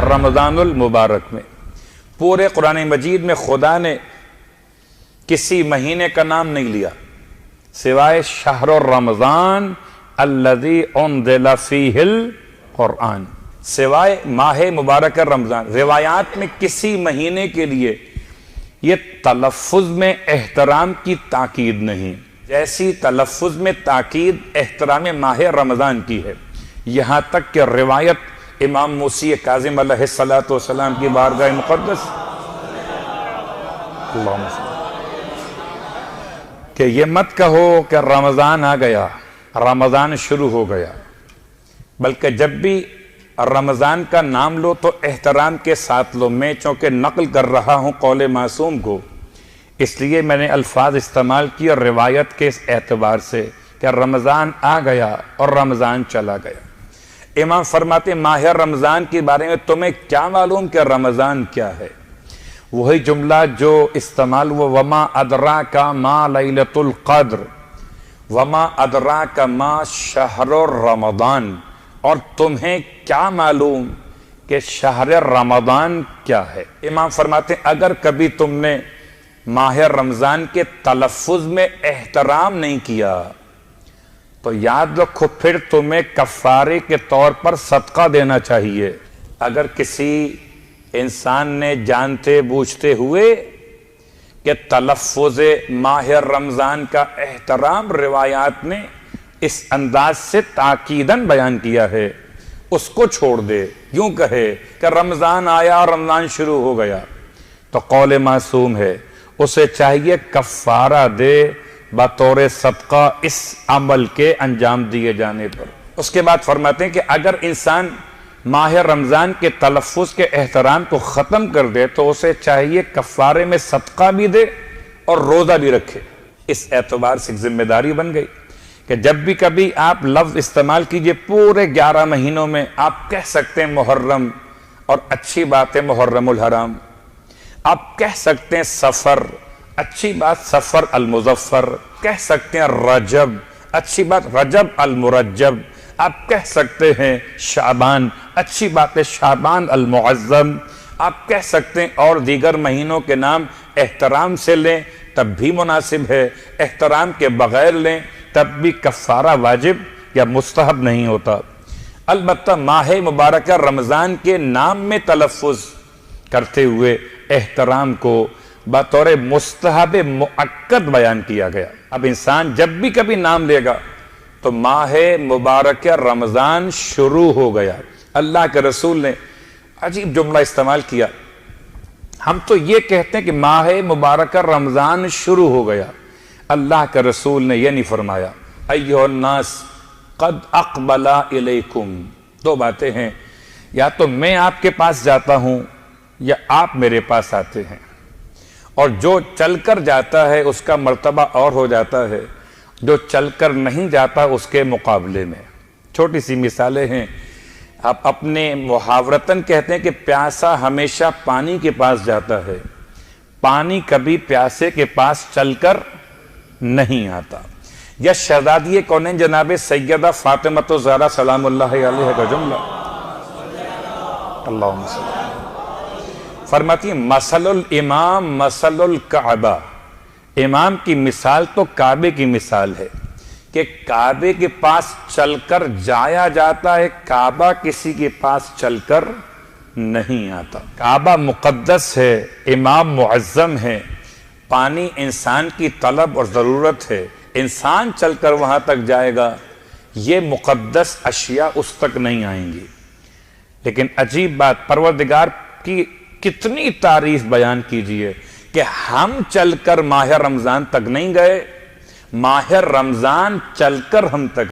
رمضان المبارک میں پورے قرآن مجید میں خدا نے کسی مہینے کا نام نہیں لیا سوائے شہر الرمضان الذی انزل فیہ القرآن، سوائے ماہ مبارک رمضان۔ روایات میں کسی مہینے کے لیے یہ تلفظ میں احترام کی تاکید نہیں، جیسی تلفظ میں تاکید احترام ماہ رمضان کی ہے۔ یہاں تک کہ روایت امام موسی کاظم علیہ السلام کی بارگاہ مقدس اللہم صلی کہ یہ مت کہو کہ رمضان آ گیا، رمضان شروع ہو گیا، بلکہ جب بھی رمضان کا نام لو تو احترام کے ساتھ لو۔ میں چونکہ نقل کر رہا ہوں قول معصوم کو، اس لیے میں نے الفاظ استعمال کیا روایت کے اس اعتبار سے کہ رمضان آ گیا اور رمضان چلا گیا۔ امام فرماتے ماہ رمضان کے بارے میں تمہیں کیا معلوم کہ رمضان کیا ہے؟ وہی جملہ جو استعمال ہوا وما ادراک ما لیلۃ القدر وما ادراک ما شہر رمضان، اور تمہیں کیا معلوم کہ شہر رمضان کیا ہے؟ امام فرماتے ہیں اگر کبھی تم نے ماہ رمضان کے تلفظ میں احترام نہیں کیا تو یاد رکھو پھر تمہیں کفارے کے طور پر صدقہ دینا چاہیے۔ اگر کسی انسان نے جانتے بوجھتے ہوئے کہ تلفظ ماہ رمضان کا احترام روایات نے اس انداز سے تاکیداً بیان کیا ہے، اس کو چھوڑ دے، یوں کہے کہ رمضان آیا اور رمضان شروع ہو گیا، تو قول معصوم ہے، اسے چاہیے کفارہ دے بطور صدقہ اس عمل کے انجام دیے جانے پر۔ اس کے بعد فرماتے ہیں کہ اگر انسان ماہ رمضان کے تلفظ کے احترام کو ختم کر دے تو اسے چاہیے کفارے میں صدقہ بھی دے اور روزہ بھی رکھے۔ اس اعتبار سے ایک ذمہ داری بن گئی کہ جب بھی کبھی آپ لفظ استعمال کیجئے پورے 11 مہینوں میں آپ کہہ سکتے ہیں محرم، اور اچھی بات ہے محرم الحرام، آپ کہہ سکتے ہیں سفر، اچھی بات سفر المظفر، کہہ سکتے ہیں رجب، اچھی بات رجب المرجب، آپ کہہ سکتے ہیں شعبان، اچھی بات ہے شعبان المعظم، آپ کہہ سکتے ہیں اور دیگر مہینوں کے نام احترام سے لیں تب بھی مناسب ہے، احترام کے بغیر لیں تب بھی کفارہ واجب یا مستحب نہیں ہوتا۔ البتہ ماہ مبارکہ رمضان کے نام میں تلفظ کرتے ہوئے احترام کو بطور مستحب مؤکد بیان کیا گیا۔ اب انسان جب بھی کبھی نام لے گا تو ماہ مبارکہ رمضان شروع ہو گیا۔ اللہ کے رسول نے عجیب جملہ استعمال کیا، ہم تو یہ کہتے ہیں کہ ماہ مبارکہ رمضان شروع ہو گیا، اللہ کے رسول نے یہ نہیں فرمایا ایھا الناس قد اقبل الیکم۔ دو باتیں ہیں، یا تو میں آپ کے پاس جاتا ہوں یا آپ میرے پاس آتے ہیں، اور جو چل کر جاتا ہے اس کا مرتبہ اور ہو جاتا ہے، جو چل کر نہیں جاتا اس کے مقابلے میں۔ چھوٹی سی مثالیں ہیں، آپ اپنے محاورتاً کہتے ہیں کہ پیاسا ہمیشہ پانی کے پاس جاتا ہے، پانی کبھی پیاسے کے پاس چل کر نہیں آتا۔ یا شہزادی کونین جناب سیدہ فاطمہ الزہرا سلام اللہ علیہ کا جملہ اللہم صلی اللہ فرماتی ہیں مثل الامام مثل الکعبہ، امام کی مثال تو کعبے کی مثال ہے کہ کعبے کے پاس چل کر جایا جاتا ہے، کعبہ کسی کے پاس چل کر نہیں آتا۔ کعبہ مقدس ہے، امام معظم ہے، پانی انسان کی طلب اور ضرورت ہے، انسان چل کر وہاں تک جائے گا، یہ مقدس اشیاء اس تک نہیں آئیں گی۔ لیکن عجیب بات، پروردگار کی کتنی تعریف بیان کیجئے کہ ہم چل کر ماہ رمضان تک نہیں گئے، ماہ رمضان چل کر ہم تک